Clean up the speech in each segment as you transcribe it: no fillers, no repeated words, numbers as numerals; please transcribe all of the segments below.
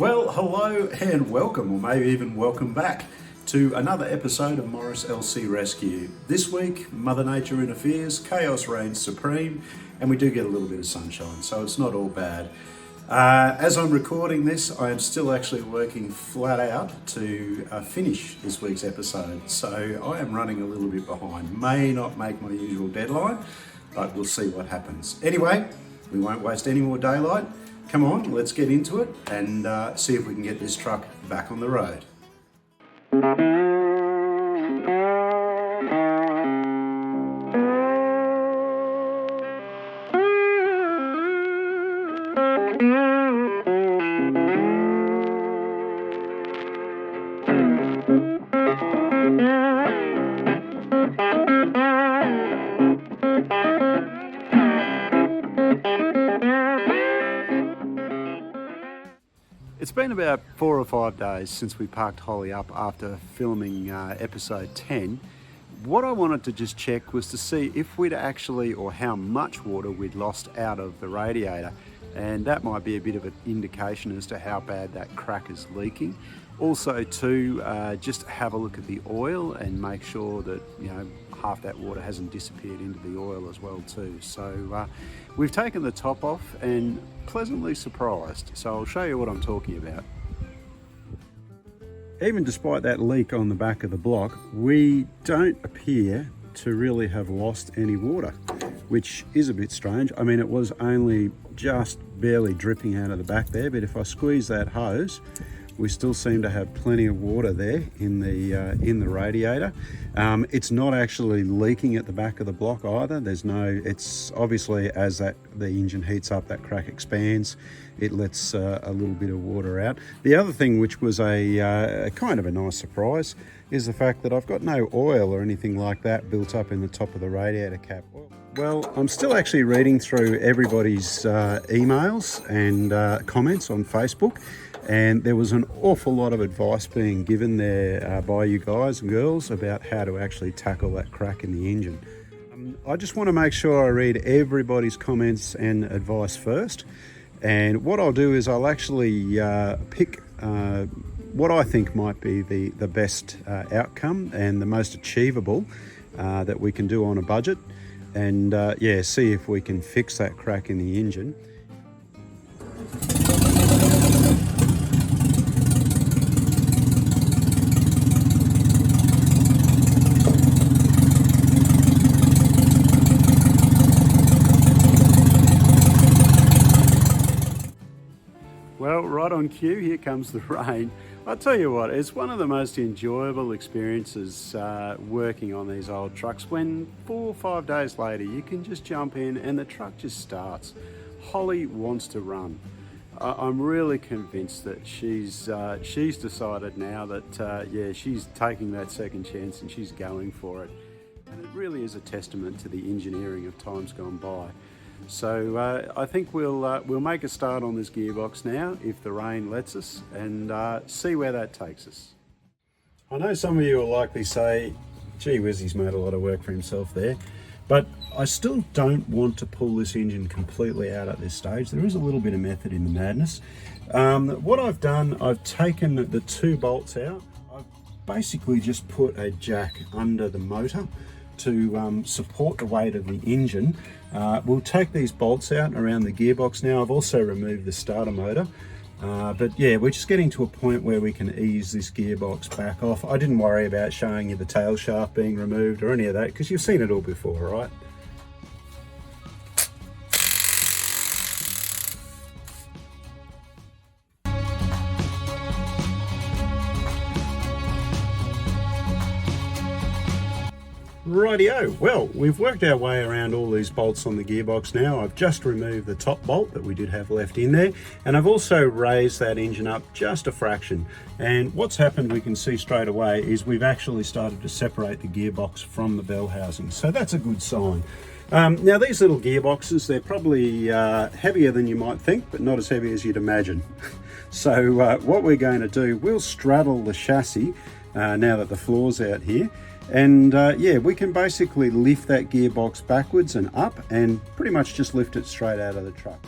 Well, hello and welcome, or maybe even welcome back to another episode of Morris LC Rescue. This week, Mother Nature interferes, chaos reigns supreme, and we do get a little bit of sunshine, so it's not all bad. As I'm recording this, I am still actually working flat out to finish this week's episode, so I am running a little bit behind. May not make my usual deadline, but we'll see what happens. Anyway, we won't waste any more daylight. Come on, let's get into it and see if we can get this truck back on the road. It's been about 4 or 5 days since we parked Holly up after filming episode 10. What I wanted to just check was to see if we'd actually, or how much water we'd lost out of the radiator. And that might be a bit of an indication as to how bad that crack is leaking. Also too, just have a look at the oil and make sure that, half that water hasn't disappeared into the oil as well too. So we've taken the top off and pleasantly surprised. So I'll show you what I'm talking about. Even despite that leak on the back of the block, we don't appear to really have lost any water, which is a bit strange. I mean, it was only just barely dripping out of the back there, but if I squeeze that hose, we still seem to have plenty of water there in the radiator. It's not actually leaking at the back of the block either. It's obviously as the engine heats up, that crack expands. It lets a little bit of water out. The other thing, which was a kind of a nice surprise, is the fact that I've got no oil or anything like that built up in the top of the radiator cap. Well, I'm still actually reading through everybody's emails and comments on Facebook. And there was an awful lot of advice being given there by you guys and girls about how to actually tackle that crack in the engine. I just want to make sure I read everybody's comments and advice first. And what I'll do is I'll actually pick what I think might be the best outcome and the most achievable that we can do on a budget. And see if we can fix that crack in the engine. Well, right on cue, here comes the rain. I'll tell you what, it's one of the most enjoyable experiences working on these old trucks when 4 or 5 days later you can just jump in and the truck just starts. Holly wants to run. I'm really convinced that she's decided now that she's taking that second chance and she's going for it. And it really is a testament to the engineering of times gone by. So I think we'll make a start on this gearbox now, if the rain lets us, and see where that takes us. I know some of you will likely say, gee whiz, he's made a lot of work for himself there, but I still don't want to pull this engine completely out at this stage. There is a little bit of method in the madness. What I've done, I've taken the 2 bolts out. I've basically just put a jack under the motor to support the weight of the engine. We'll take these bolts out around the gearbox now. I've also removed the starter motor. But yeah, we're just getting to a point where we can ease this gearbox back off. I didn't worry about showing you the tail shaft being removed or any of that because you've seen it all before, right? Rightio, well, we've worked our way around all these bolts on the gearbox now. I've just removed the top bolt that we did have left in there, and I've also raised that engine up just a fraction. And what's happened, we can see straight away, is we've actually started to separate the gearbox from the bell housing. So that's a good sign. Now these little gearboxes, they're probably heavier than you might think, but not as heavy as you'd imagine. So what we're going to do, we'll straddle the chassis now that the floor's out here. And yeah, we can basically lift that gearbox backwards and up and pretty much just lift it straight out of the truck.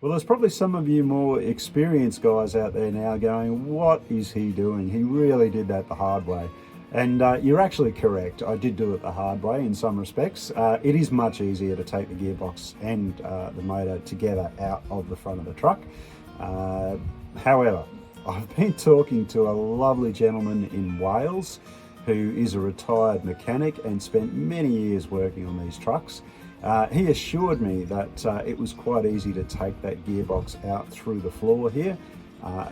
Well, there's probably some of you more experienced guys out there now going, what is he doing? He really did that the hard way. And you're actually correct. I did do it the hard way in some respects. It is much easier to take the gearbox and the motor together out of the front of the truck. However, I've been talking to a lovely gentleman in Wales who is a retired mechanic and spent many years working on these trucks. He assured me that it was quite easy to take that gearbox out through the floor here,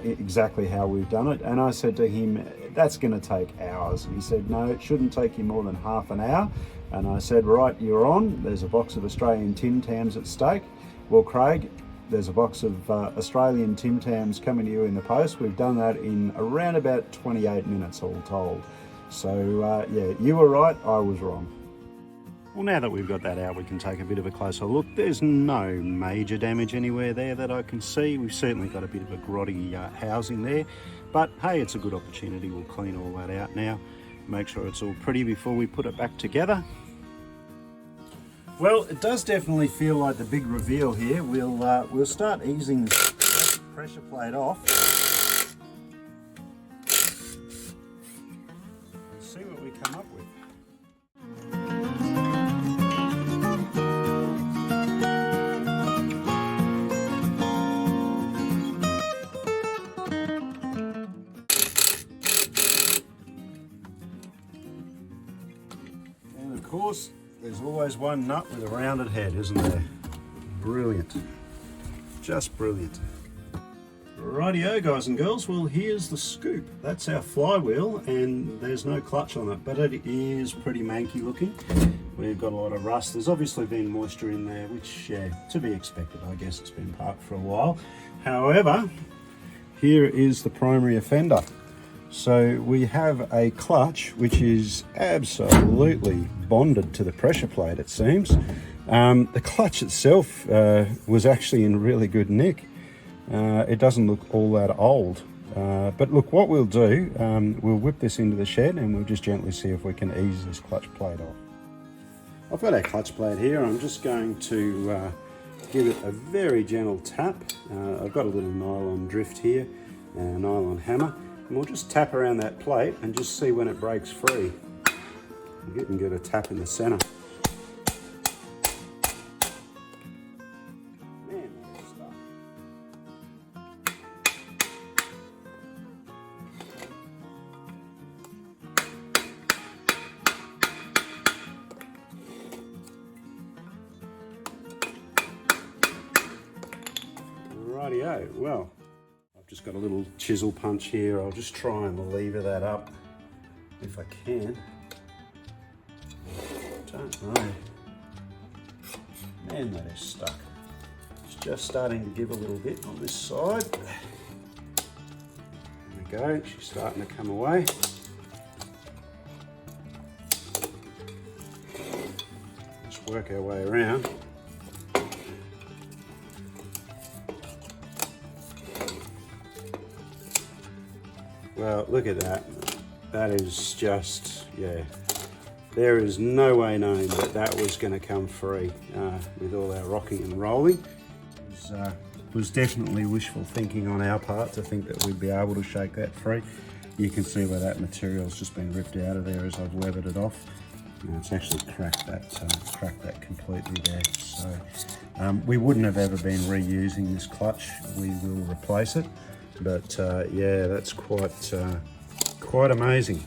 exactly how we've done it. And I said to him, that's going to take hours. And he said, no, it shouldn't take you more than half an hour. And I said, right, you're on. There's a box of Australian Tim Tams at stake. Well, Craig, there's a box of Australian Tim Tams coming to you in the post. We've done that in around about 28 minutes all told. So yeah, you were right, I was wrong. Well, now that we've got that out, we can take a bit of a closer look. There's no major damage anywhere there that I can see. We've certainly got a bit of a grotty housing there, but hey, it's a good opportunity. We'll clean all that out now, make sure it's all pretty before we put it back together. Well, it does definitely feel like the big reveal here. We'll start easing the pressure plate off and see what we come up with. And of course, there's always one nut with a rounded head, isn't there? Brilliant. Just brilliant. Rightio, guys and girls, well, here's the scoop. That's our flywheel, and there's no clutch on it, but it is pretty manky looking. We've got a lot of rust. There's obviously been moisture in there, which, yeah, to be expected. I guess it's been parked for a while. However, here is the primary offender. So we have a clutch which is absolutely bonded to the pressure plate, it seems. The clutch itself was actually in really good nick. It doesn't look all that old. But look, what we'll do, we'll whip this into the shed and we'll just gently see if we can ease this clutch plate off. I've got our clutch plate here. I'm just going to give it a very gentle tap. I've got a little nylon drift here, a nylon hammer. And we'll just tap around that plate and just see when it breaks free. You can get a tap in the center. Man, that's stuck. Rightio, well, just got a little chisel punch here. I'll just try and lever that up if I can. Don't know. Man, that is stuck. It's just starting to give a little bit on this side. There we go, she's starting to come away. Let's work our way around. Well, look at that. That is just, yeah. There is no way knowing that that was going to come free with all our rocking and rolling. It was definitely wishful thinking on our part to think that we'd be able to shake that free. You can see where that material's just been ripped out of there as I've levered it off. It's actually cracked that completely there. So we wouldn't have ever been reusing this clutch. We will replace it. But yeah, that's quite amazing.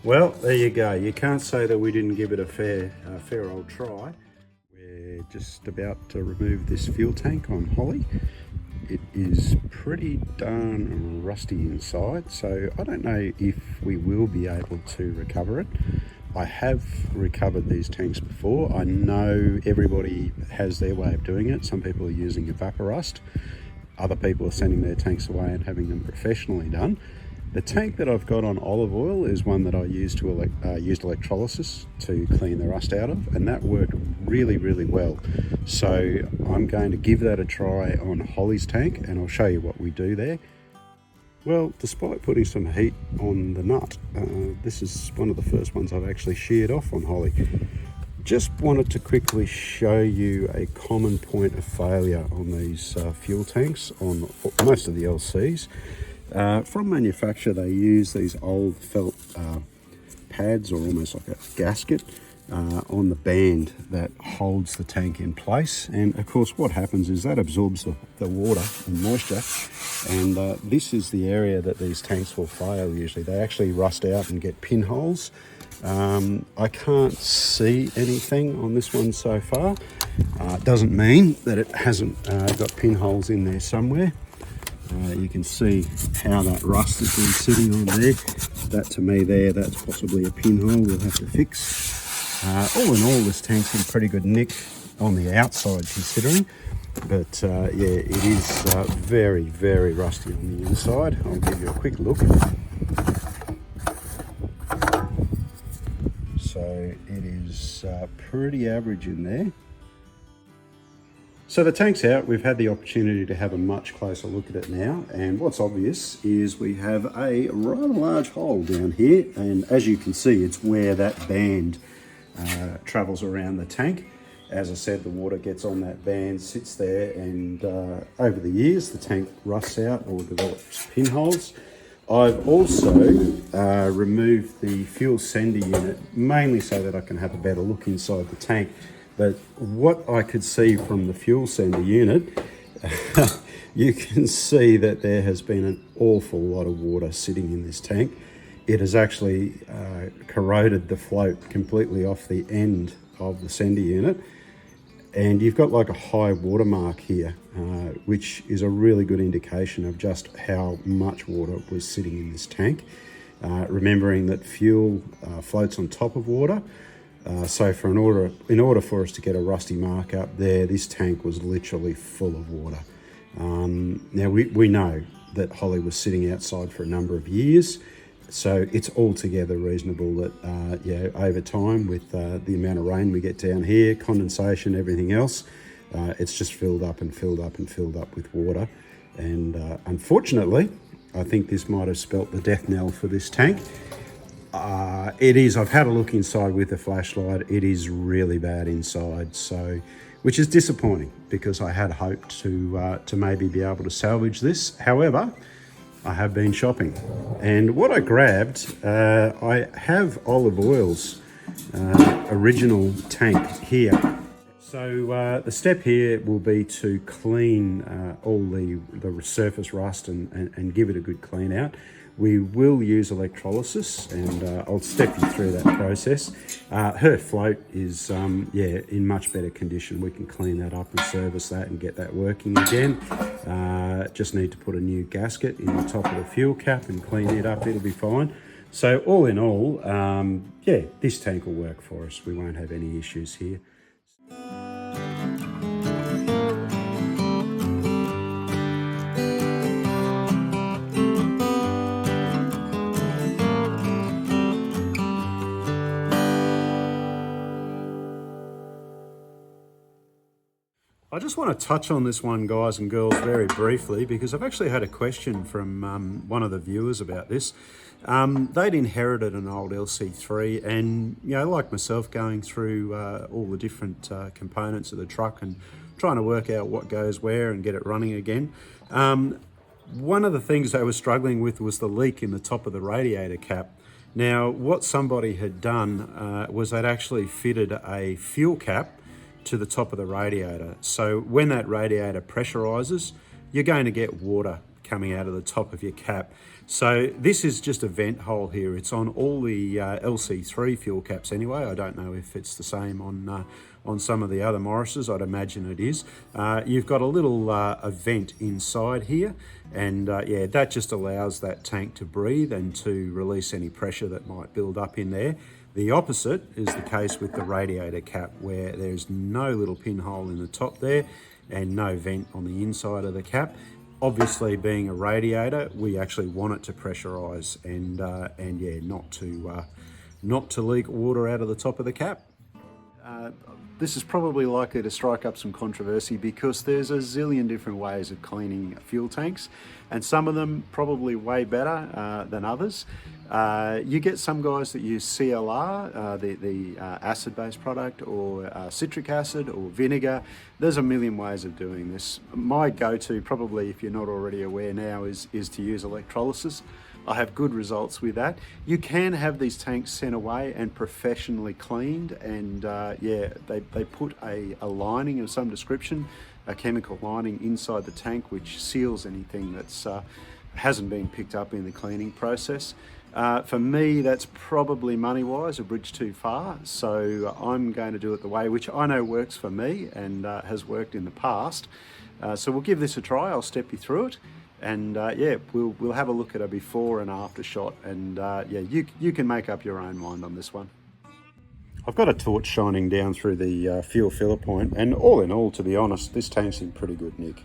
Well, there you go. You can't say that we didn't give it a fair old try. We're just about to remove this fuel tank on Holly. It is pretty darn rusty inside, so I don't know if we will be able to recover it. I have recovered these tanks before. I know everybody has their way of doing it. Some people are using evaporust. Other people are sending their tanks away and having them professionally done. The tank that I've got on olive oil is one that I used electrolysis to clean the rust out of, and that worked really, really well. So I'm going to give that a try on Holly's tank, and I'll show you what we do there. Well, despite putting some heat on the nut, this is one of the first ones I've actually sheared off on Holly. Just wanted to quickly show you a common point of failure on these fuel tanks on most of the LCs. From manufacture, they use these old felt pads, or almost like a gasket, on the band that holds the tank in place. And of course what happens is that absorbs the water and moisture, and this is the area that these tanks will fail usually. They actually rust out and get pinholes. I can't see anything on this one so far. Doesn't mean that it hasn't got pinholes in there somewhere. You can see how that rust has been sitting on there. That to me there, that's possibly a pinhole we'll have to fix. All in all, this tank's in pretty good nick on the outside considering, but yeah, it is very, very rusty on the inside. I'll give you a quick look. So it is pretty average in there. So the tank's out. We've had the opportunity to have a much closer look at it now, and what's obvious is we have a rather large hole down here, and as you can see, it's where that band travels around the tank. As I said, the water gets on that band, sits there, and over the years the tank rusts out or develops pinholes. I've also removed the fuel sender unit, mainly so that I can have a better look inside the tank. But what I could see from the fuel sender unit, you can see that there has been an awful lot of water sitting in this tank. It has actually corroded the float completely off the end of the sender unit. And you've got like a high watermark here, which is a really good indication of just how much water was sitting in this tank. Remembering that fuel floats on top of water. So in order for us to get a rusty mark up there, this tank was literally full of water. Now we know that Holly was sitting outside for a number of years, so it's altogether reasonable that yeah, over time with the amount of rain we get down here, condensation, everything else, it's just filled up and filled up and filled up with water. And unfortunately, I think this might have spelt the death knell for this tank. It is. I've had a look inside with the flashlight. It is really bad inside, so which is disappointing because I had hoped to maybe be able to salvage this. However, I have been shopping, and what I grabbed, I have Olive Oil's original tank here. So the step here will be to clean all the surface rust and give it a good clean out. We will use electrolysis, and I'll step you through that process. Her float is yeah, in much better condition. We can clean that up and service that and get that working again. Just need to put a new gasket in the top of the fuel cap and clean it up. It'll be fine. So all in all, yeah, this tank will work for us. We won't have any issues here. I just want to touch on this one, guys and girls, very briefly, because I've actually had a question from one of the viewers about this. They'd inherited an old LC3, and you know, like myself, going through all the different components of the truck and trying to work out what goes where and get it running again. One of the things they were struggling with was the leak in the top of the radiator cap. Now, what somebody had done was they'd actually fitted a fuel cap to the top of the radiator. So when that radiator pressurizes, you're going to get water coming out of the top of your cap. So this is just a vent hole here. It's on all the LC3 fuel caps anyway. I don't know if it's the same on some of the other Morrises. I'd imagine it is. You've got a little a vent inside here, and yeah, that just allows that tank to breathe and to release any pressure that might build up in there. The opposite is the case with the radiator cap, where there's no little pinhole in the top there and no vent on the inside of the cap. Obviously, being a radiator, we actually want it to pressurize and yeah, not to leak water out of the top of the cap. this is probably likely to strike up some controversy because there's a zillion different ways of cleaning fuel tanks, and some of them probably way better than others. You get some guys that use CLR, the acid-based product, or citric acid or vinegar. There's a million ways of doing this. My go-to, probably if you're not already aware now, is to use electrolysis. I have good results with that. You can have these tanks sent away and professionally cleaned, and yeah, they put a lining of some description, a chemical lining inside the tank which seals anything that's hasn't been picked up in the cleaning process. For me, that's probably money-wise a bridge too far, so I'm going to do it the way which I know works for me and has worked in the past. So we'll give this a try. I'll step you through it. And yeah, we'll have a look at a before and after shot, and yeah, you can make up your own mind on this one. I've got a torch shining down through the fuel filler point, and all in all, to be honest, this tank's in pretty good nick.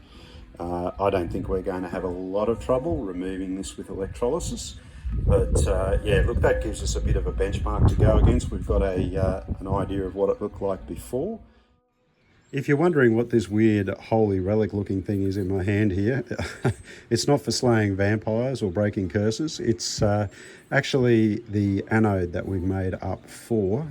I don't think we're going to have a lot of trouble removing this with electrolysis, but yeah, look, that gives us a bit of a benchmark to go against. We've got an idea of what it looked like before. If you're wondering what this weird holy relic looking thing is in my hand here, it's not for slaying vampires or breaking curses. It's actually the anode that we've made up for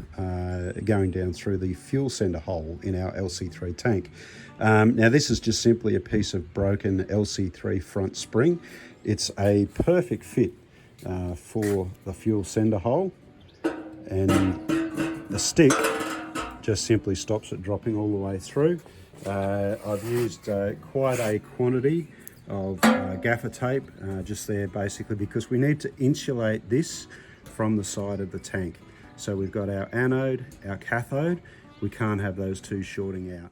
going down through the fuel sender hole in our LC3 tank. Now this is just simply a piece of broken LC3 front spring. It's a perfect fit for the fuel sender hole, and the stick just simply stops it dropping all the way through. I've used quite a quantity of gaffer tape just there, basically because we need to insulate this from the side of the tank. So we've got our anode, our cathode. We can't have those two shorting out.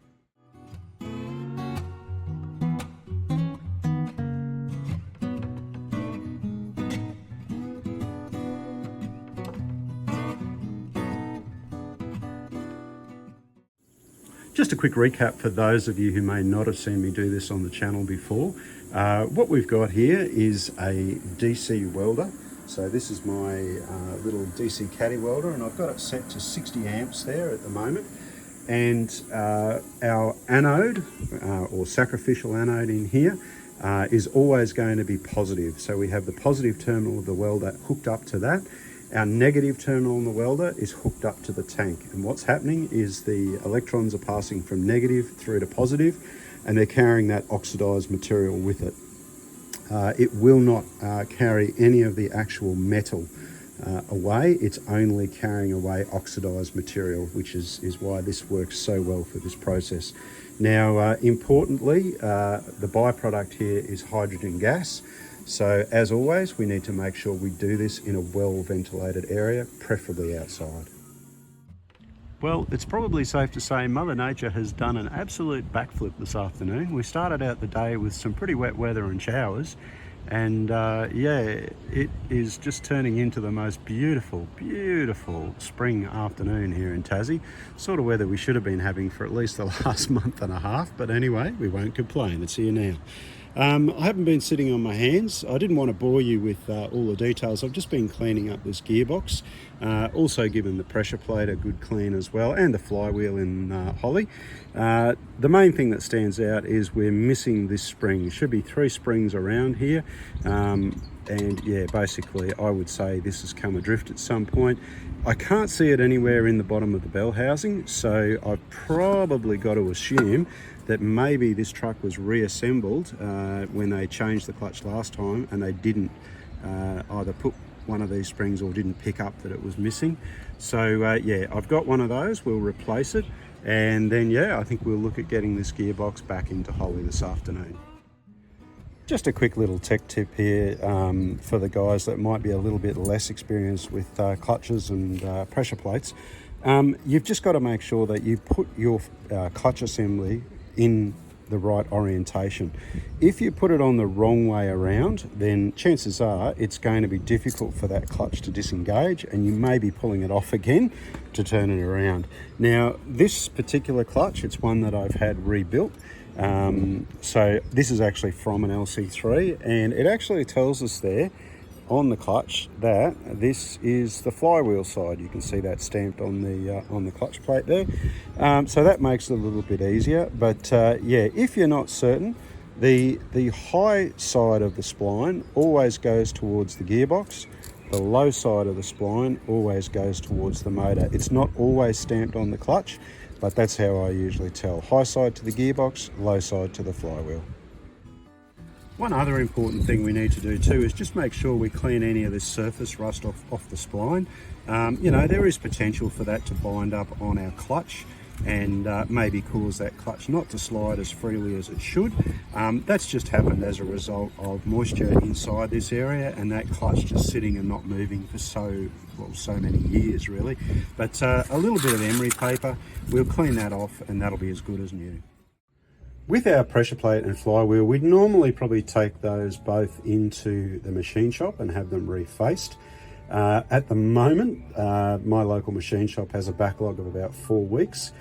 Just a quick recap for those of you who may not have seen me do this on the channel before. What we've got here is a DC welder. So this is my little DC caddy welder, and I've got it set to 60 amps there at the moment. And our anode, or sacrificial anode in here, is always going to be positive. So we have the positive terminal of the welder hooked up to that. Our negative terminal on the welder is hooked up to the tank, and what's happening is the electrons are passing from negative through to positive, and they're carrying that oxidized material with it. It will not carry any of the actual metal away. It's only carrying away oxidized material, which is why this works so well for this process. Now, importantly, the byproduct here is hydrogen gas. So as always, we need to make sure we do this in a well-ventilated area, preferably outside. Well, it's probably safe to say Mother Nature has done an absolute backflip this afternoon. We started out the day with some pretty wet weather and showers, and yeah, it is just turning into the most beautiful, beautiful spring afternoon here in Tassie. Sort of weather we should have been having for at least the last month and a half, but anyway, we won't complain. It's here now. I haven't been sitting on my hands. I didn't want to bore you with all the details. I've just been cleaning up this gearbox, also given the pressure plate a good clean as well, and the flywheel in Holly. The main thing that stands out is we're missing this spring. There should be 3 springs around here, and yeah, basically I would say this has come adrift at some point. I can't see it anywhere in the bottom of the bell housing, so I've probably got to assume that maybe this truck was reassembled when they changed the clutch last time, and they didn't either put one of these springs or didn't pick up that it was missing. So yeah, I've got one of those. We'll replace it, and then yeah, I think we'll look at getting this gearbox back into Holly this afternoon. Just a quick little tech tip here for the guys that might be a little bit less experienced with clutches and pressure plates. You've just got to make sure that you put your clutch assembly in the right orientation. If you put it on the wrong way around, then chances are it's going to be difficult for that clutch to disengage, and you may be pulling it off again to turn it around. Now, this particular clutch, it's one that I've had rebuilt. So this is actually from an LC3, and it actually tells us there on the clutch that this is the flywheel side. You can see that stamped on the clutch plate there. So that makes it a little bit easier. But yeah, if you're not certain, the high side of the spline always goes towards the gearbox. The low side of the spline always goes towards the motor. It's not always stamped on the clutch, but that's how I usually tell. High side to the gearbox, low side to the flywheel. One other important thing we need to do too is just make sure we clean any of this surface rust off the spline. You know, there is potential for that to bind up on our clutch and maybe cause that clutch not to slide as freely as it should. That's just happened as a result of moisture inside this area and that clutch just sitting and not moving for so many years really. But a little bit of emery paper, we'll clean that off and that'll be as good as new. With our pressure plate and flywheel, we'd normally probably take those both into the machine shop and have them refaced. At the moment, my local machine shop has a backlog of about 4 weeks.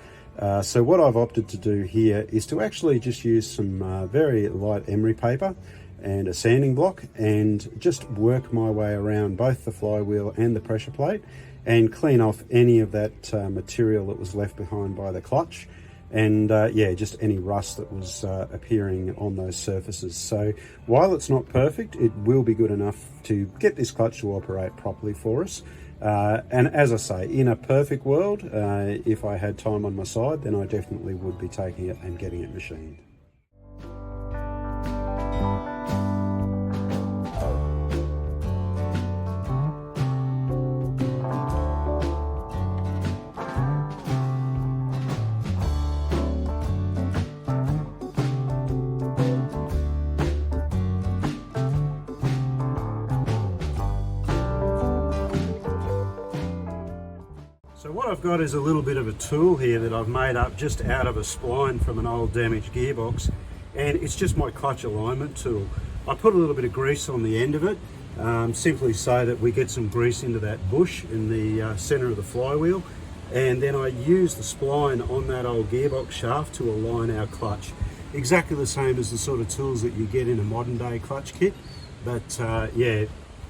So what I've opted to do here is to actually just use some very light emery paper and a sanding block and just work my way around both the flywheel and the pressure plate and clean off any of that material that was left behind by the clutch. And yeah, just any rust that was appearing on those surfaces. So while it's not perfect, it will be good enough to get this clutch to operate properly for us. And as I say, in a perfect world, if I had time on my side, then I definitely would be taking it and getting it machined. So what I've got is a little bit of a tool here that I've made up just out of a spline from an old damaged gearbox, and it's just my clutch alignment tool. I put a little bit of grease on the end of it, simply so that we get some grease into that bush in the center of the flywheel, and then I use the spline on that old gearbox shaft to align our clutch. Exactly the same as the sort of tools that you get in a modern day clutch kit, but yeah,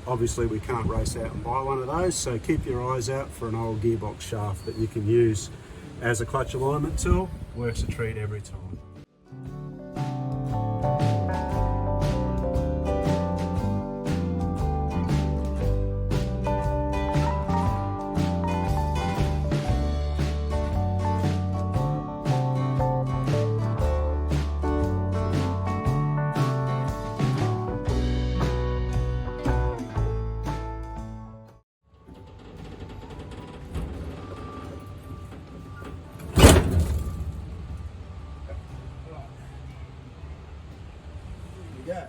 obviously we can't race out and buy one of those, so keep your eyes out for an old gearbox shaft that you can use as a clutch alignment tool. Works a treat every time. Go.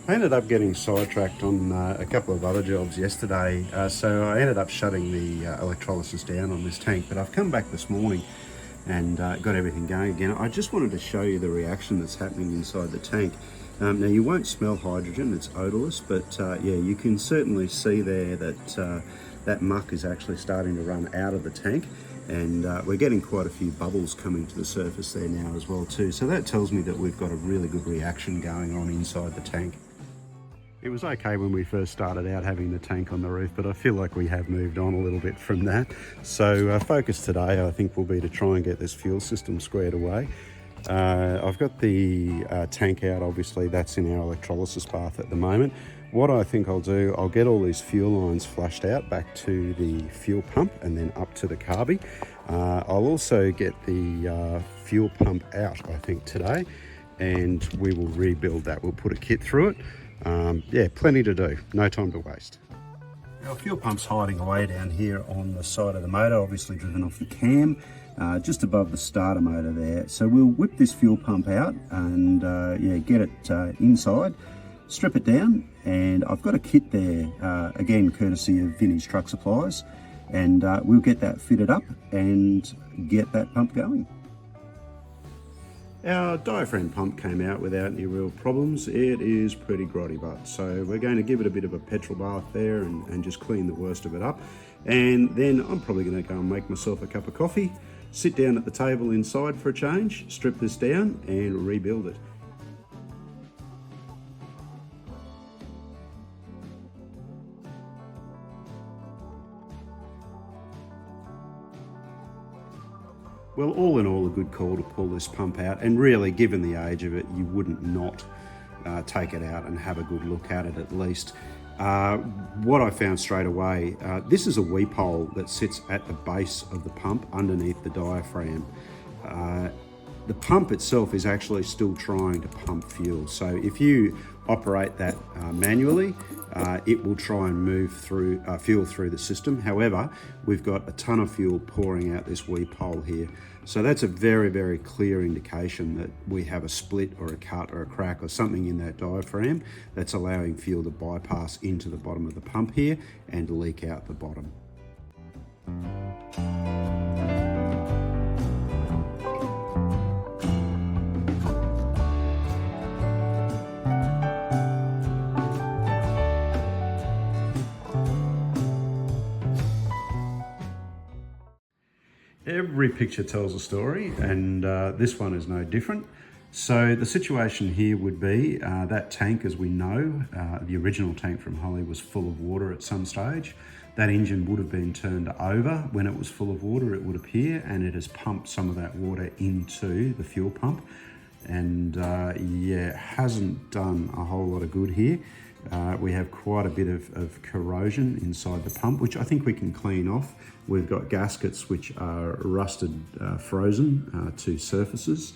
I ended up getting sidetracked on a couple of other jobs yesterday, so I ended up shutting the electrolysis down on this tank, but I've come back this morning and got everything going again. I just wanted to show you the reaction that's happening inside the tank. Now you won't smell hydrogen, it's odorless, but yeah, you can certainly see there that that muck is actually starting to run out of the tank, and we're getting quite a few bubbles coming to the surface there now as well too. So that tells me that we've got a really good reaction going on inside the tank. It was okay when we first started out having the tank on the roof, but I feel like we have moved on a little bit from that. So focus today, I think, will be to try and get this fuel system squared away. I've got the tank out, obviously that's in our electrolysis bath at the moment. What I think I'll do, I'll get all these fuel lines flushed out back to the fuel pump and then up to the carby. I'll also get the fuel pump out, I think, today, and we will rebuild that. We'll put a kit through it. Yeah, plenty to do, no time to waste. Our fuel pump's hiding away down here on the side of the motor, obviously driven off the cam, just above the starter motor there. So we'll whip this fuel pump out and yeah, get it inside, strip it down, and I've got a kit there, again courtesy of Vinnie's Truck Supplies, and we'll get that fitted up and get that pump going. Our diaphragm pump came out without any real problems. It is pretty grotty but, so we're going to give it a bit of a petrol bath there and just clean the worst of it up. And then I'm probably going to go and make myself a cup of coffee, sit down at the table inside for a change, strip this down and rebuild it. Well, all in all, a good call to pull this pump out, and really, given the age of it, you wouldn't not take it out and have a good look at it at least. What I found straight away, this is a weep hole that sits at the base of the pump underneath the diaphragm. The pump itself is actually still trying to pump fuel, so if you operate that manually, it will try and move through fuel through the system. However, we've got a ton of fuel pouring out this weep hole here, so that's a very, very clear indication that we have a split or a cut or a crack or something in that diaphragm that's allowing fuel to bypass into the bottom of the pump here and leak out the bottom. Every picture tells a story, and this one is no different. So the situation here would be that tank, as we know, the original tank from Holly was full of water at some stage. That engine would have been turned over when it was full of water, it would appear, and it has pumped some of that water into the fuel pump. And yeah, it hasn't done a whole lot of good here. We have quite a bit of corrosion inside the pump, which I think we can clean off. We've got gaskets which are rusted, frozen to surfaces.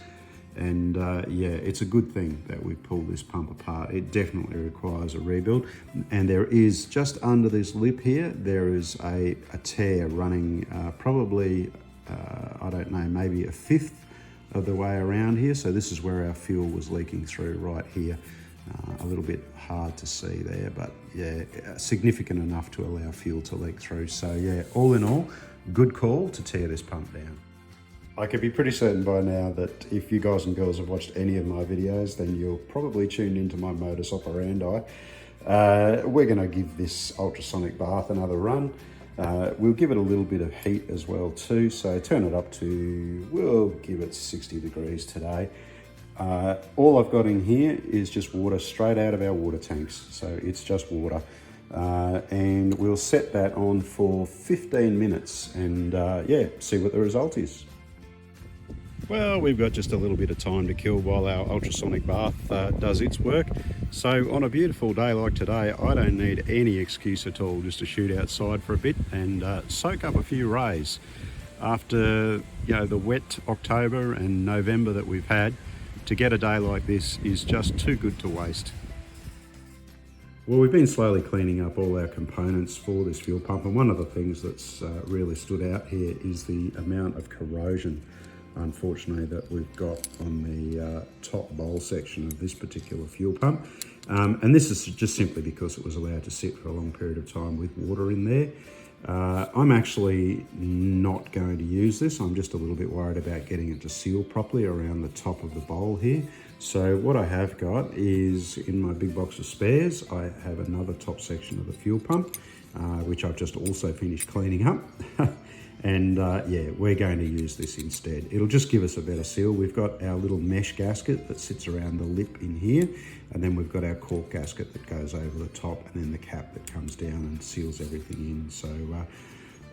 And yeah, it's a good thing that we pulled this pump apart. It definitely requires a rebuild. And there is, just under this lip here, there is a tear running probably, I don't know, maybe a fifth of the way around here. So this is where our fuel was leaking through, right here. A little bit hard to see there, but yeah, significant enough to allow fuel to leak through. So yeah, all in all, good call to tear this pump down. I could be pretty certain by now that if you guys and girls have watched any of my videos, then you're probably tuned into my modus operandi. We're going to give this ultrasonic bath another run. We'll give it a little bit of heat as well too, so turn it up to, we'll give it 60 degrees today. All I've got in here is just water straight out of our water tanks, so it's just water. And we'll set that on for 15 minutes and yeah, see what the result is. Well, we've got just a little bit of time to kill while our ultrasonic bath does its work. So on a beautiful day like today, I don't need any excuse at all just to shoot outside for a bit and soak up a few rays. After, you know, the wet October and November that we've had, to get a day like this is just too good to waste. Well, we've been slowly cleaning up all our components for this fuel pump, and one of the things that's really stood out here is the amount of corrosion, unfortunately, that we've got on the top bowl section of this particular fuel pump. And this is just simply because it was allowed to sit for a long period of time with water in there. I'm actually not going to use this. I'm just a little bit worried about getting it to seal properly around the top of the bowl here. So what I have got is, in my big box of spares, I have another top section of the fuel pump, which I've just also finished cleaning up. And yeah, we're going to use this instead. It'll just give us a better seal. We've got our little mesh gasket that sits around the lip in here, and then we've got our cork gasket that goes over the top, and then the cap that comes down and seals everything in. So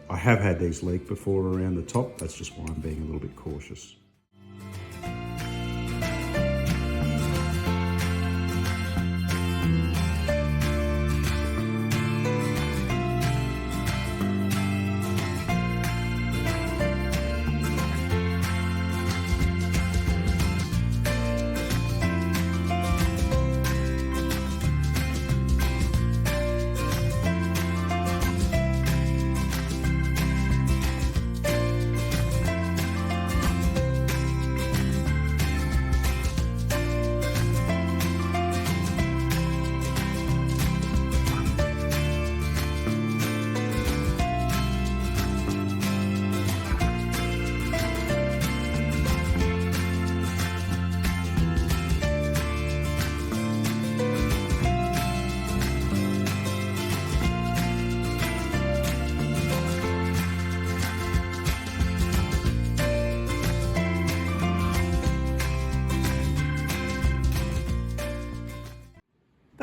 I have had these leak before around the top. That's just why I'm being a little bit cautious.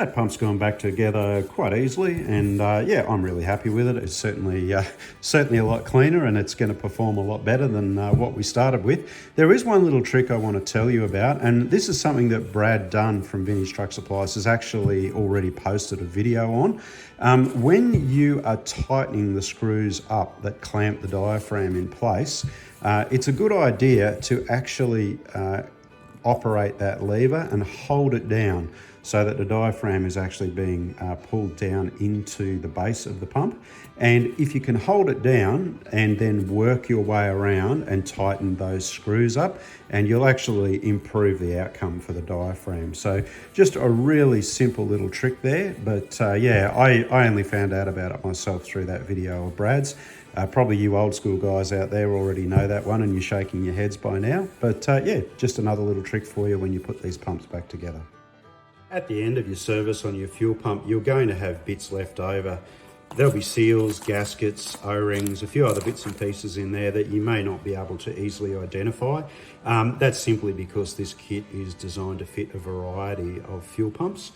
That pump's gone back together quite easily, and yeah, I'm really happy with it. It's certainly a lot cleaner, and it's going to perform a lot better than what we started with. There is one little trick I want to tell you about, and this is something that Brad Dunn from Vintage Truck Supplies has actually already posted a video on. When you are tightening the screws up that clamp the diaphragm in place, it's a good idea to actually operate that lever and hold it down so that the diaphragm is actually being pulled down into the base of the pump. And if you can hold it down and then work your way around and tighten those screws up, and you'll actually improve the outcome for the diaphragm. So just a really simple little trick there, but yeah, I only found out about it myself through that video of Brad's. Probably you old school guys out there already know that one and you're shaking your heads by now. But yeah, just another little trick for you when you put these pumps back together. At the end of your service on your fuel pump, you're going to have bits left over. There'll be seals, gaskets, O-rings, a few other bits and pieces in there that you may not be able to easily identify. That's simply because this kit is designed to fit a variety of fuel pumps.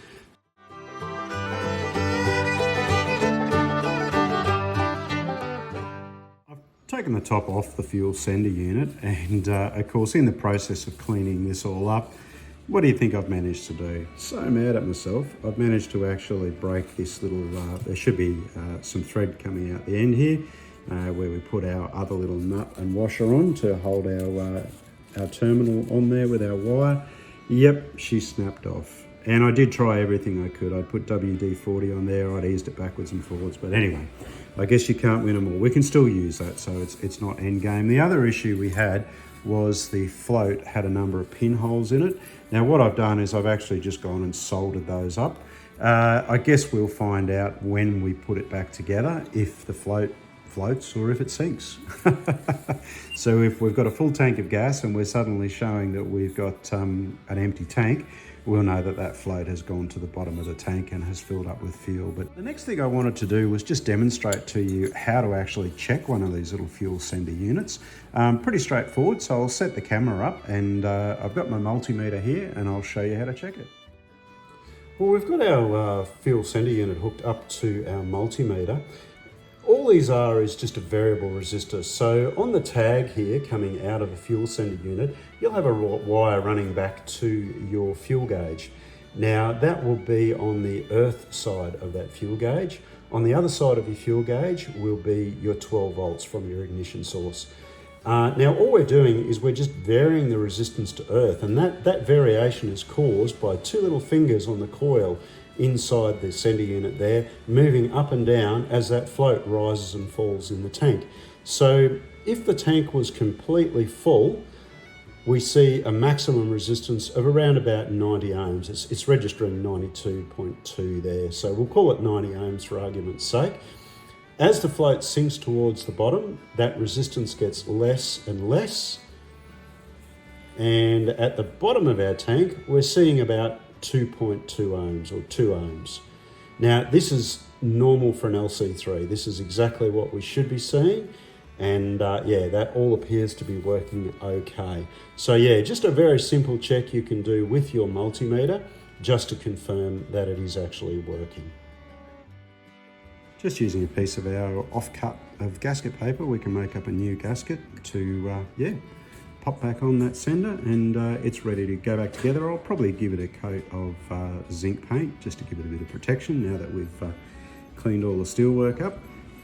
Taken the top off the fuel sender unit, and of course in the process of cleaning this all up, what do you think I've managed to do? So mad at myself. I've managed to actually break this little, there should be some thread coming out the end here, where we put our other little nut and washer on to hold our terminal on there with our wire. Yep, she snapped off. And I did try everything I could. I put WD-40 on there, I'd eased it backwards and forwards, but anyway, I guess you can't win them all. We can still use that, so it's not end game. The other issue we had was the float had a number of pinholes in it. Now what I've done is I've actually just gone and soldered those up. I guess we'll find out when we put it back together if the float floats or if it sinks. So if we've got a full tank of gas and we're suddenly showing that we've got an empty tank, we'll know that that float has gone to the bottom of the tank and has filled up with fuel. But the next thing I wanted to do was just demonstrate to you how to actually check one of these little fuel sender units. Pretty straightforward, so I'll set the camera up, and I've got my multimeter here and I'll show you how to check it. Well, we've got our fuel sender unit hooked up to our multimeter. All these are is just a variable resistor. So on the tag here coming out of a fuel sender unit, you'll have a wire running back to your fuel gauge. Now that will be on the earth side of that fuel gauge. On the other side of your fuel gauge will be your 12 volts from your ignition source. Now all we're doing is we're just varying the resistance to earth, and that variation is caused by two little fingers on the coil inside the sender unit there, moving up and down as that float rises and falls in the tank. So if the tank was completely full, we see a maximum resistance of around about 90 ohms. It's registering 92.2 there, so we'll call it 90 ohms for argument's sake. As the float sinks towards the bottom, that resistance gets less and less, and at the bottom of our tank we're seeing about 2.2 ohms or 2 ohms. Now this is normal for an LC3. This is exactly what we should be seeing, and yeah, that all appears to be working okay. So yeah, just a very simple check you can do with your multimeter just to confirm that it is actually working. Just using a piece of our offcut of gasket paper, we can make up a new gasket to yeah, pop back on that sender, and it's ready to go back together. I'll probably give it a coat of zinc paint just to give it a bit of protection now that we've cleaned all the steelwork up,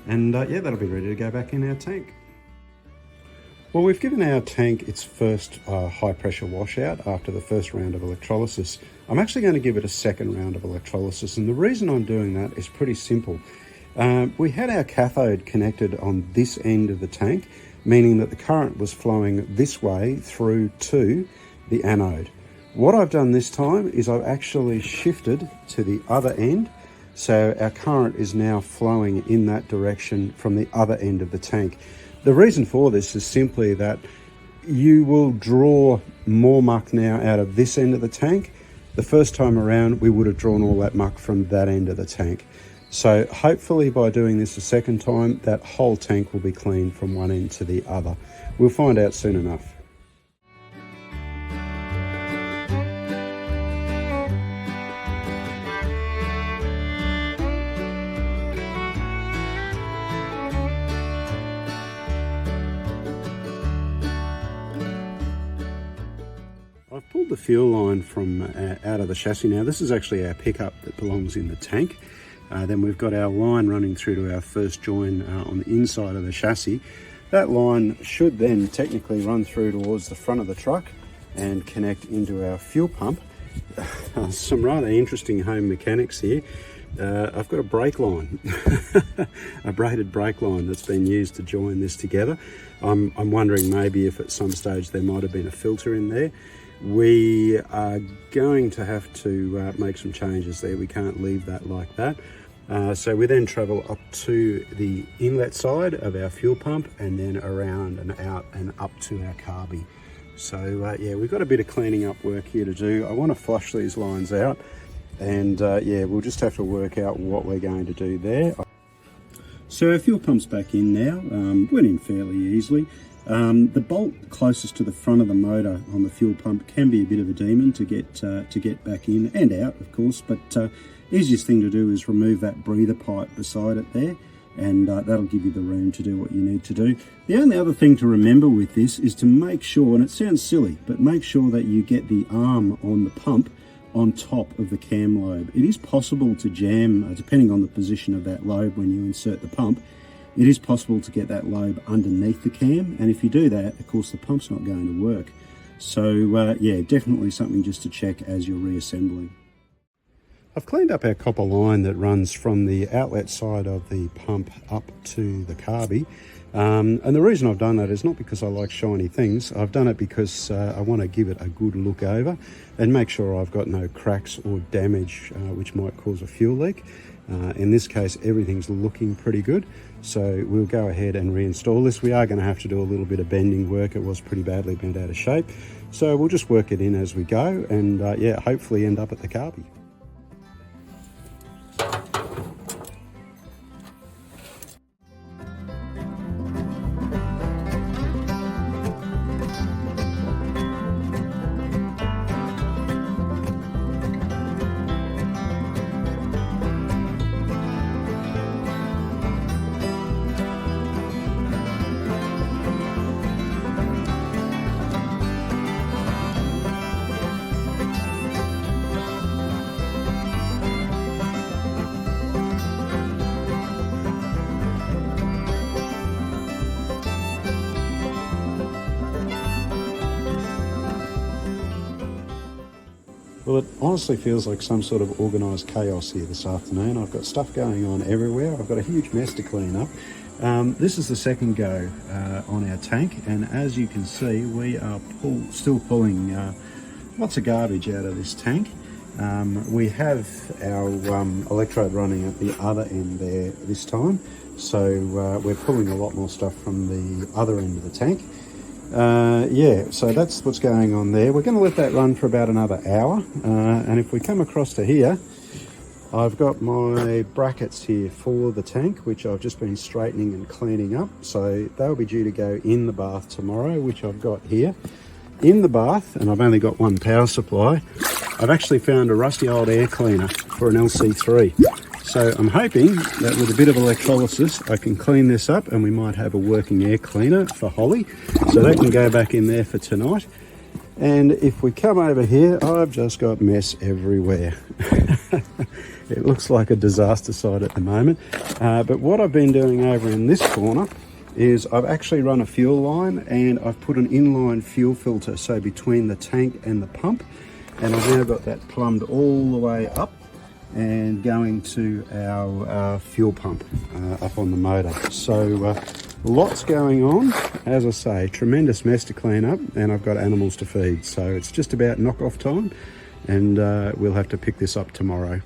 and yeah, that'll be ready to go back in our tank. Well, we've given our tank its first high pressure washout after the first round of electrolysis. I'm actually going to give it a second round of electrolysis, and the reason I'm doing that is pretty simple. We had our cathode connected on this end of the tank, meaning that the current was flowing this way through to the anode. What I've done this time is I've actually shifted to the other end, so our current is now flowing in that direction from the other end of the tank. The reason for this is simply that you will draw more muck now out of this end of the tank. The first time around we would have drawn all that muck from that end of the tank. So hopefully by doing this a second time, that whole tank will be clean from one end to the other. We'll find out soon enough. I've pulled the fuel line from out of the chassis now. This is actually our pickup that belongs in the tank. Then we've got our line running through to our first join on the inside of the chassis. That line should then technically run through towards the front of the truck and connect into our fuel pump. Some rather interesting home mechanics here. I've got a brake line, a braided brake line that's been used to join this together. I'm wondering maybe if at some stage there might have been a filter in there. We are going to have to make some changes there. We can't leave that like that. So we then travel up to the inlet side of our fuel pump and then around and out and up to our carby. So yeah, we've got a bit of cleaning up work here to do. I want to flush these lines out, and yeah, we'll just have to work out what we're going to do there. So our fuel pump's back in now, went in fairly easily. The bolt closest to the front of the motor on the fuel pump can be a bit of a demon to get back in and out, of course, but easiest thing to do is remove that breather pipe beside it there, and that'll give you the room to do what you need to do. The only other thing to remember with this is to make sure, and it sounds silly, but make sure that you get the arm on the pump on top of the cam lobe. It is possible to jam, depending on the position of that lobe when you insert the pump, it is possible to get that lobe underneath the cam, and if you do that, of course, the pump's not going to work. So yeah, definitely something just to check as you're reassembling. I've cleaned up our copper line that runs from the outlet side of the pump up to the carby. And the reason I've done that is not because I like shiny things. I've done it because I want to give it a good look over and make sure I've got no cracks or damage which might cause a fuel leak. In this case, everything's looking pretty good. So we'll go ahead and reinstall this. We are going to have to do a little bit of bending work. It was pretty badly bent out of shape. So we'll just work it in as we go and yeah, hopefully end up at the carby. Well, it honestly feels like some sort of organised chaos here this afternoon. I've got stuff going on everywhere. I've got a huge mess to clean up. This is the second go on our tank, and as you can see, we are still pulling lots of garbage out of this tank. We have our electrode running at the other end there this time, so we're pulling a lot more stuff from the other end of the tank. Yeah, so that's what's going on there. We're going to let that run for about another hour, and if we come across to here, I've got my brackets here for the tank, which I've just been straightening and cleaning up. So they'll be due to go in the bath tomorrow, which I've got here. In the bath, and I've only got one power supply, I've actually found a rusty old air cleaner for an LC3. So I'm hoping that with a bit of electrolysis, I can clean this up and we might have a working air cleaner for Holly. So that can go back in there for tonight. And if we come over here, I've just got mess everywhere. It looks like a disaster site at the moment. But what I've been doing over in this corner is I've actually run a fuel line and I've put an inline fuel filter, so between the tank and the pump. And I've now got that plumbed all the way up and going to our fuel pump up on the motor. So lots going on. As I say, tremendous mess to clean up, and I've got animals to feed. So it's just about knock-off time, and we'll have to pick this up tomorrow.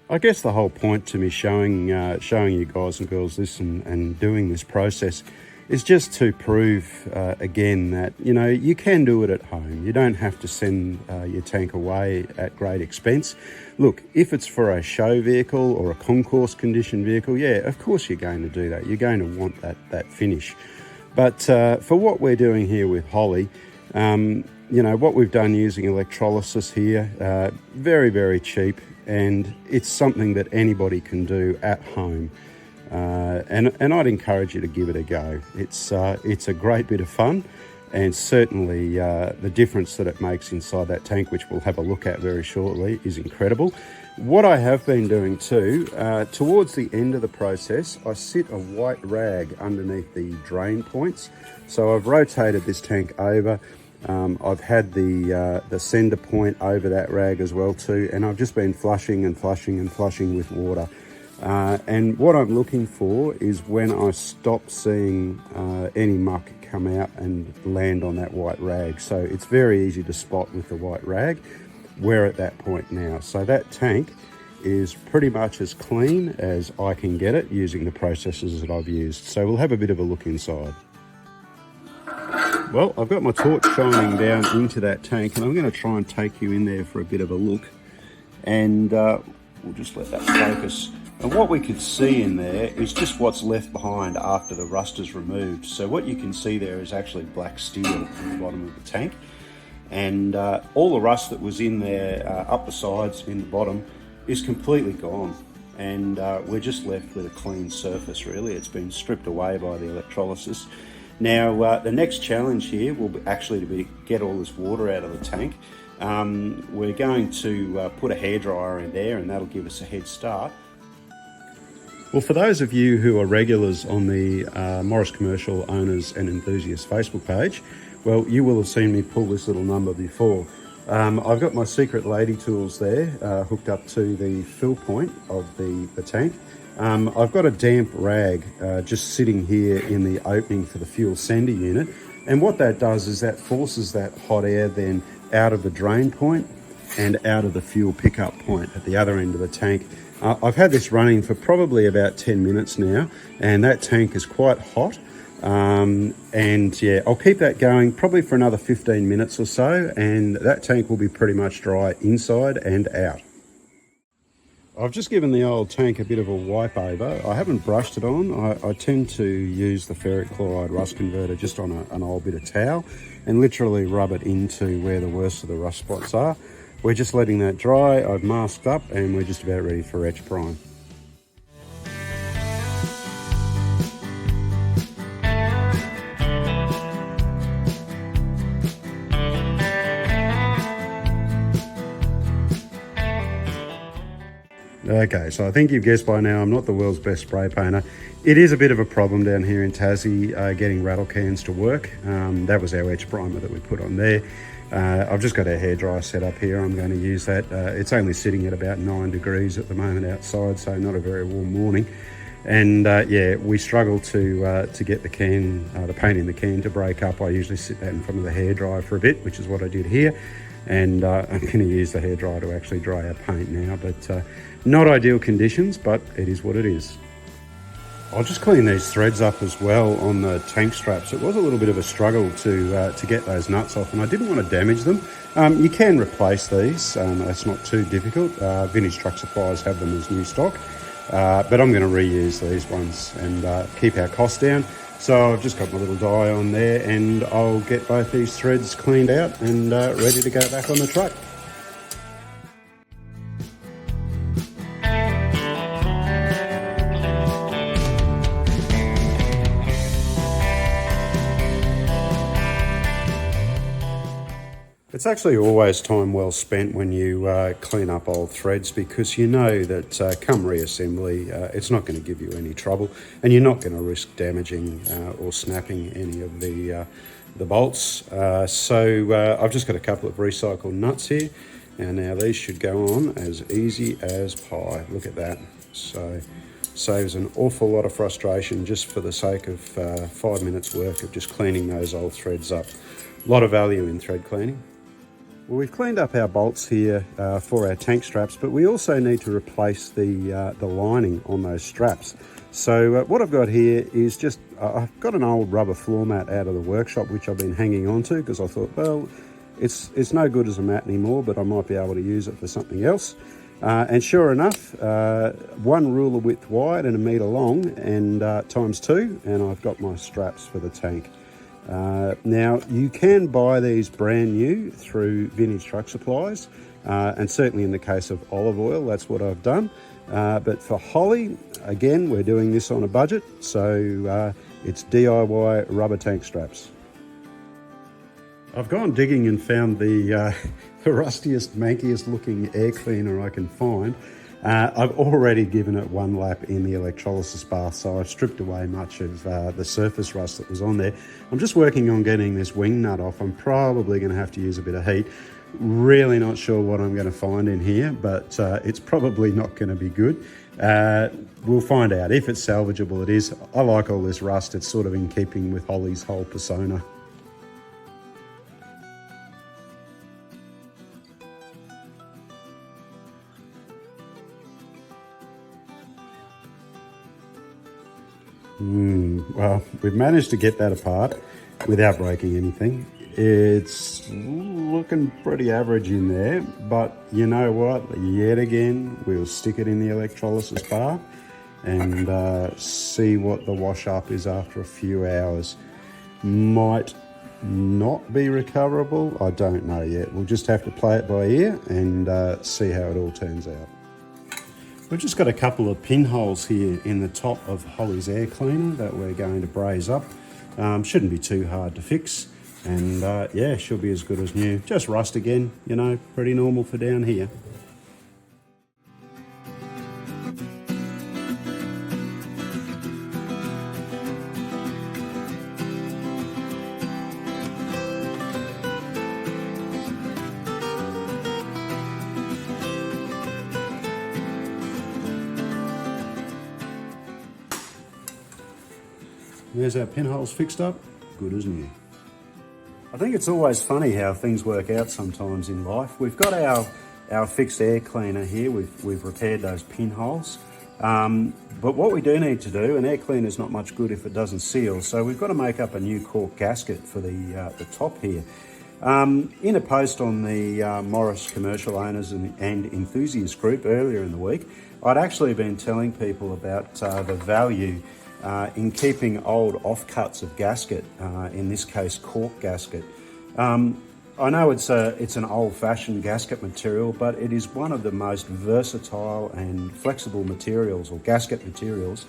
I guess the whole point to me showing you guys and girls this and doing this process is just to prove again that, you know, you can do it at home. You don't have to send your tank away at great expense. Look, if it's for a show vehicle or a concourse condition vehicle, yeah, of course you're going to do that. You're going to want that finish. But for what we're doing here with Holly, you know, what we've done using electrolysis here, very, very cheap, and it's something that anybody can do at home. And I'd encourage you to give it a go. It's a great bit of fun, and certainly the difference that it makes inside that tank, which we'll have a look at very shortly, is incredible. What I have been doing too, towards the end of the process, I sit a white rag underneath the drain points. So I've rotated this tank over. I've had the sender point over that rag as well too, and I've just been flushing and flushing and flushing with water. And what I'm looking for is when I stop seeing any muck come out and land on that white rag. So it's very easy to spot with the white rag. We're at that point now. So that tank is pretty much as clean as I can get it using the processes that I've used. So we'll have a bit of a look inside. Well, I've got my torch shining down into that tank, and I'm going to try and take you in there for a bit of a look. And we'll just let that focus. And what we could see in there is just what's left behind after the rust is removed. So what you can see there is actually black steel at the bottom of the tank. And all the rust that was in there up the sides in the bottom is completely gone. And we're just left with a clean surface, really. It's been stripped away by the electrolysis. Now, the next challenge here will be actually to get all this water out of the tank. We're going to put a hairdryer in there, and that'll give us a head start. Well, for those of you who are regulars on the Morris Commercial Owners and Enthusiasts Facebook page, well, you will have seen me pull this little number before. I've got my secret lady tools there hooked up to the fill point of the tank. I've got a damp rag just sitting here in the opening for the fuel sender unit, and what that does is that forces that hot air then out of the drain point and out of the fuel pickup point at the other end of the tank. I've had this running for probably about 10 minutes now, and that tank is quite hot. And yeah, I'll keep that going probably for another 15 minutes or so, and that tank will be pretty much dry inside and out. I've just given the old tank a bit of a wipe over. I haven't brushed it on. I tend to use the ferric chloride rust converter just on an old bit of towel and literally rub it into where the worst of the rust spots are. We're just letting that dry. I've masked up and we're just about ready for etch prime. Okay, so I think you've guessed by now I'm not the world's best spray painter. It is a bit of a problem down here in Tassie getting rattle cans to work. That was our etch primer that we put on there. I've just got our hairdryer set up here. I'm going to use that. It's only sitting at about 9 degrees at the moment outside, so not a very warm morning. And yeah, we struggle to get the can, the paint in the can to break up. I usually sit that in front of the hairdryer for a bit, which is what I did here. And I'm going to use the hairdryer to actually dry our paint now, but not ideal conditions, but it is what it is. I'll just clean these threads up as well on the tank straps. It was a little bit of a struggle to get those nuts off, and I didn't want to damage them. You can replace these, that's not too difficult. Vintage truck suppliers have them as new stock, but I'm going to reuse these ones and keep our costs down. So I've just got my little dye on there, and I'll get both these threads cleaned out and ready to go back on the truck. It's actually always time well spent when you clean up old threads, because you know that come reassembly, it's not going to give you any trouble, and you're not going to risk damaging or snapping any of the bolts. So I've just got a couple of recycled nuts here, and now these should go on as easy as pie. Look at that. So saves an awful lot of frustration just for the sake of 5 minutes work of just cleaning those old threads up. A lot of value in thread cleaning. Well, we've cleaned up our bolts here for our tank straps, but we also need to replace the lining on those straps. So what I've got here is just, I've got an old rubber floor mat out of the workshop, which I've been hanging on to because I thought, well, it's no good as a mat anymore, but I might be able to use it for something else. And sure enough, 1 ruler width wide and 1 metre long, and times 2, and I've got my straps for the tank. Now, you can buy these brand new through Vintage Truck Supplies, and certainly in the case of olive oil, that's what I've done. But for Holly, again, we're doing this on a budget, so it's DIY rubber tank straps. I've gone digging and found the rustiest, mankiest looking air cleaner I can find. I've already given it 1 lap in the electrolysis bath, so I've stripped away much of the surface rust that was on there. I'm just working on getting this wing nut off. I'm probably going to have to use a bit of heat. Really not sure what I'm going to find in here, but it's probably not going to be good. We'll find out. If it's salvageable, it is. I like all this rust. It's sort of in keeping with Holly's whole persona. Well, we've managed to get that apart without breaking anything. It's looking pretty average in there, but you know what? Yet again, we'll stick it in the electrolysis bath and see what the wash up is after a few hours. Might not be recoverable. I don't know yet. We'll just have to play it by ear and see how it all turns out. We've just got a couple of pinholes here in the top of Holly's air cleaner that we're going to braze up. Shouldn't be too hard to fix, and yeah, she'll be as good as new. Just rust again, you know, pretty normal for down here. There's our pinholes fixed up, good as new. I think it's always funny how things work out sometimes in life. We've got our fixed air cleaner here, we've repaired those pinholes. But what we do need to do, an air cleaner is not much good if it doesn't seal, so we've got to make up a new cork gasket for the top here. In a post on the Morris Commercial Owners and Enthusiasts group earlier in the week, I'd actually been telling people about the value in keeping old offcuts of gasket, in this case cork gasket. I know it's an old-fashioned gasket material, but it is one of the most versatile and flexible materials, or gasket materials,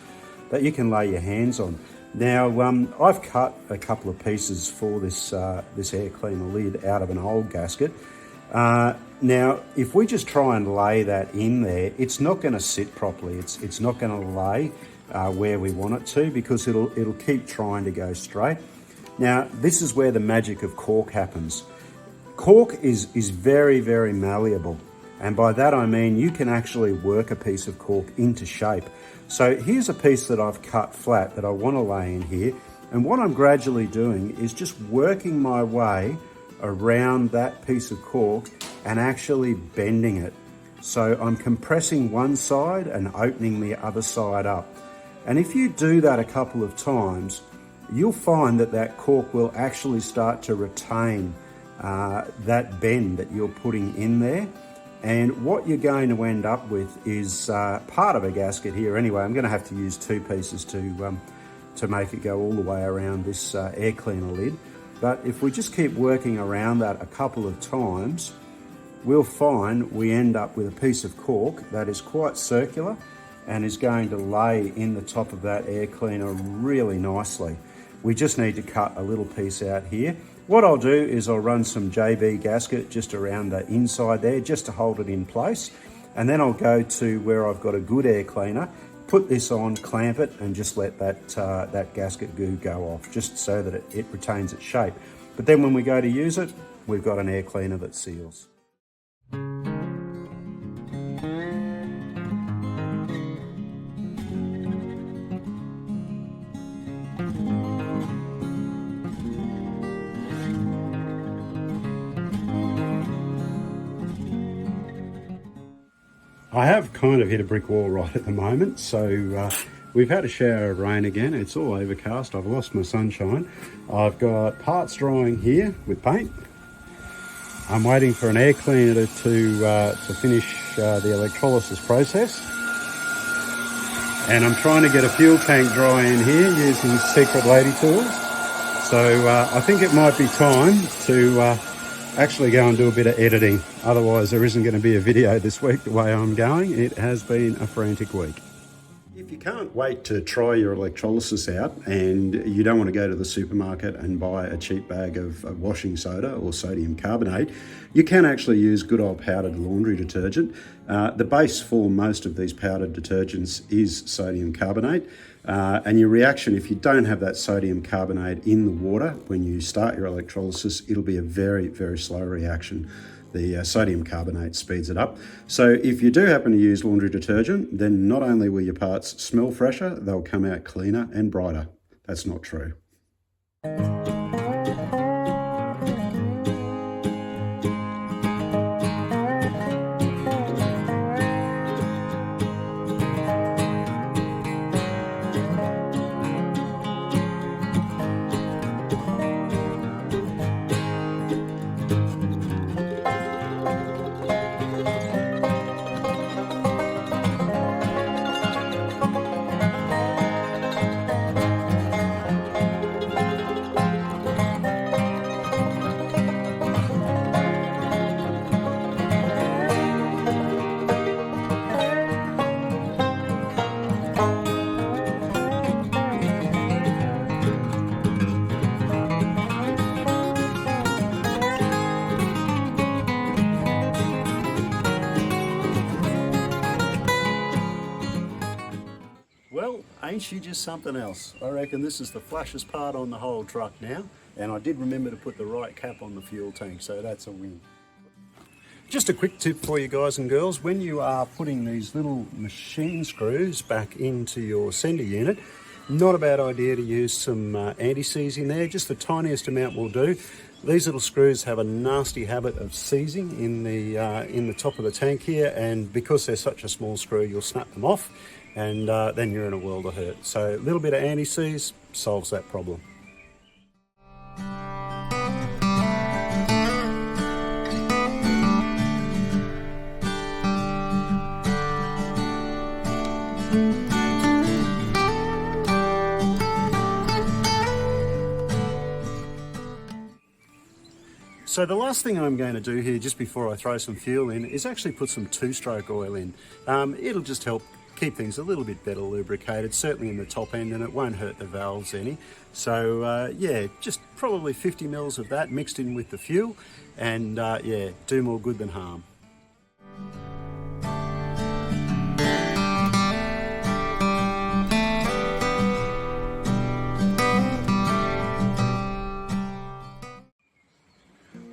that you can lay your hands on. Now, I've cut a couple of pieces for this air cleaner lid out of an old gasket. Now, if we just try and lay that in there, it's not going to sit properly. It's not going to lay where we want it to, because it'll keep trying to go straight. Now, this is where the magic of cork happens. Cork is very, very malleable, and by that I mean you can actually work a piece of cork into shape. So here's a piece that I've cut flat that I want to lay in here, and what I'm gradually doing is just working my way around that piece of cork and actually bending it. So I'm compressing one side and opening the other side up. And if you do that a couple of times, you'll find that that cork will actually start to retain that bend that you're putting in there. And what you're going to end up with is part of a gasket here. Anyway, I'm going to have to use 2 pieces to make it go all the way around this air cleaner lid. But if we just keep working around that a couple of times, we'll find we end up with a piece of cork that is quite circular and is going to lay in the top of that air cleaner really nicely. We just need to cut a little piece out here. What I'll do is I'll run some JB gasket just around the inside there, just to hold it in place. And then I'll go to where I've got a good air cleaner, put this on, clamp it, and just let that gasket goo go off, just so that it retains its shape. But then when we go to use it, we've got an air cleaner that seals. I have kind of hit a brick wall right at the moment, so we've had a shower of rain again. It's all overcast. I've lost my sunshine. I've got parts drying here with paint. I'm waiting for an air cleaner to finish the electrolysis process. And I'm trying to get a fuel tank dry in here using secret lady tools. So I think it might be time to actually go and do a bit of editing. Otherwise there isn't going to be a video this week the way I'm going. It has been a frantic week. If you can't wait to try your electrolysis out and you don't want to go to the supermarket and buy a cheap bag of washing soda or sodium carbonate, you can actually use good old powdered laundry detergent. The base for most of these powdered detergents is sodium carbonate. And your reaction, if you don't have that sodium carbonate in the water when you start your electrolysis, it'll be a very, very slow reaction. The sodium carbonate speeds it up. So if you do happen to use laundry detergent, then not only will your parts smell fresher, they'll come out cleaner and brighter. That's not true. Well, ain't she just something else? I reckon this is the flashiest part on the whole truck now, and I did remember to put the right cap on the fuel tank, so that's a win. Just a quick tip for you guys and girls, when you are putting these little machine screws back into your sender unit, not a bad idea to use some anti-seize in there, just the tiniest amount will do. These little screws have a nasty habit of seizing in the top of the tank here, and because they're such a small screw, you'll snap them off, and then you're in a world of hurt. So a little bit of anti-seize solves that problem. So the last thing I'm going to do here, just before I throw some fuel in, is actually put some two-stroke oil in. It'll just help keep things a little bit better lubricated, certainly in the top end, and it won't hurt the valves any. So yeah, just probably 50 mils of that mixed in with the fuel, and yeah, do more good than harm.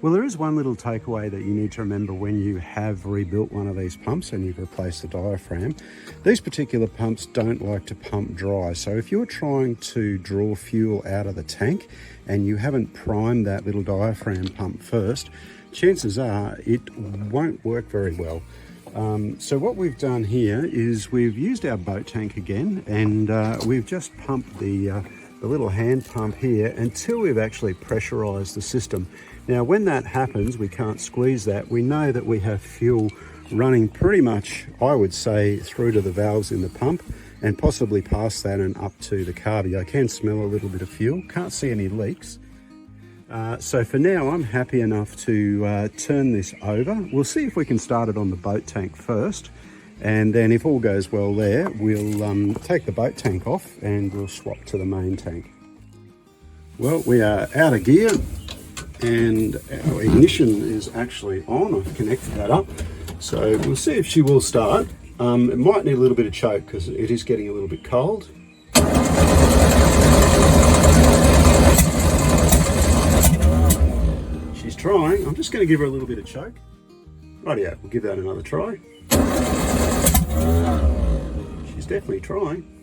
Well, there is one little takeaway that you need to remember when you have rebuilt one of these pumps and you've replaced the diaphragm. These particular pumps don't like to pump dry. So if you're trying to draw fuel out of the tank and you haven't primed that little diaphragm pump first, chances are it won't work very well. So what we've done here is we've used our boat tank again, and we've just pumped the little hand pump here until we've actually pressurized the system. Now, when that happens, we can't squeeze that. We know that we have fuel running pretty much, I would say, through to the valves in the pump and possibly past that and up to the carby. I can smell a little bit of fuel, can't see any leaks. So for now, I'm happy enough to turn this over. We'll see if we can start it on the boat tank first. And then if all goes well there, we'll take the boat tank off and we'll swap to the main tank. Well, we are out of gear and our ignition is actually on. I've connected that up. So we'll see if she will start. It might need a little bit of choke because it is getting a little bit cold. She's trying. I'm just going to give her a little bit of choke. Rightio, we'll give that another try. She's definitely trying.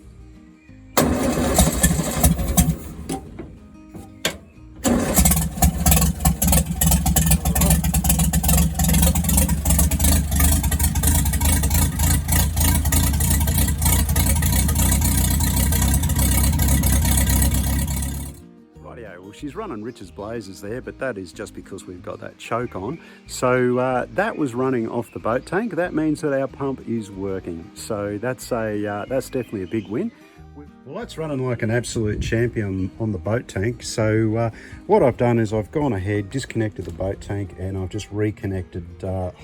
Well, she's running Richard's Blazers there, but that is just because we've got that choke on. So that was running off the boat tank. That means that our pump is working. So that's definitely a big win. Well, that's running like an absolute champion on the boat tank. So what I've done is I've gone ahead, disconnected the boat tank, and I've just reconnected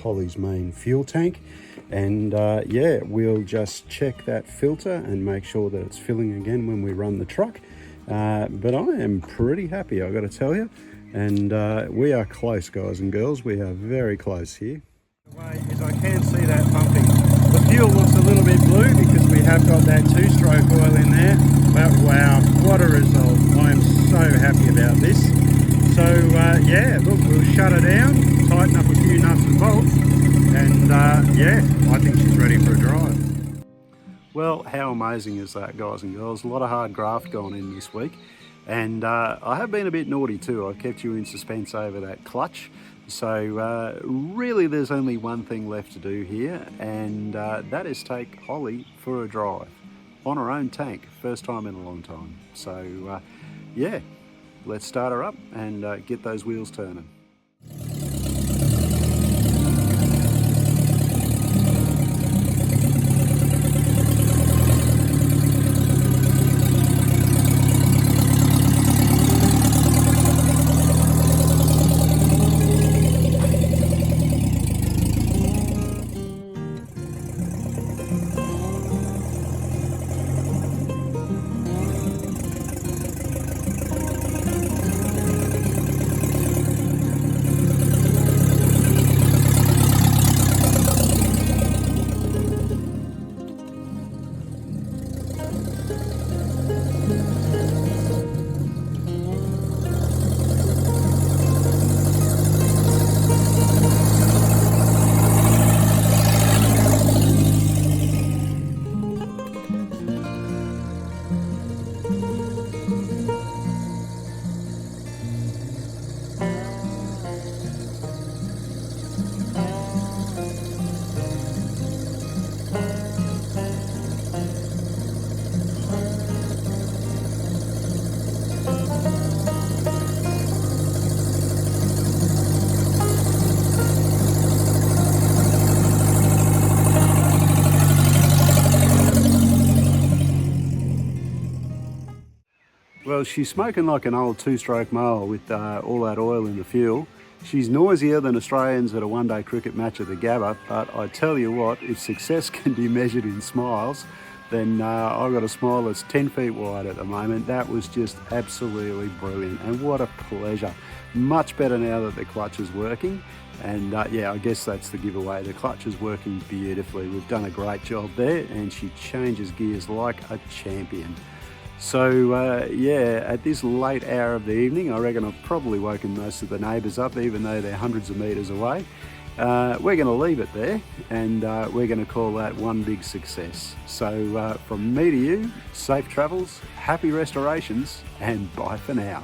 Holly's main fuel tank. And yeah, we'll just check that filter and make sure that it's filling again when we run the truck. But I am pretty happy, I've got to tell you. And we are close, guys and girls. We are very close here. As I can see that pumping. The fuel looks a little bit blue because we have got that two-stroke oil in there. But wow, what a result. I am so happy about this. So yeah, look, we'll shut her down, tighten up a few nuts and bolts, and yeah, I think she's ready for a drive. Well, how amazing is that, guys and girls? A lot of hard graft going in this week. And I have been a bit naughty too. I've kept you in suspense over that clutch. So really there's only one thing left to do here, and that is take Holly for a drive on her own tank. First time in a long time. So yeah, let's start her up and get those wheels turning. Well, she's smoking like an old two-stroke mower with all that oil in the fuel. She's noisier than Australians at a one-day cricket match at the Gabba, but I tell you what, if success can be measured in smiles, then I've got a smile that's 10 feet wide at the moment. That was just absolutely brilliant, and what a pleasure. Much better now that the clutch is working, and yeah, I guess that's the giveaway. The clutch is working beautifully. We've done a great job there, and she changes gears like a champion. So yeah, at this late hour of the evening, I reckon I've probably woken most of the neighbours up, even though they're hundreds of metres away. We're going to leave it there, and we're going to call that one big success. So from me to you, safe travels, happy restorations, and bye for now.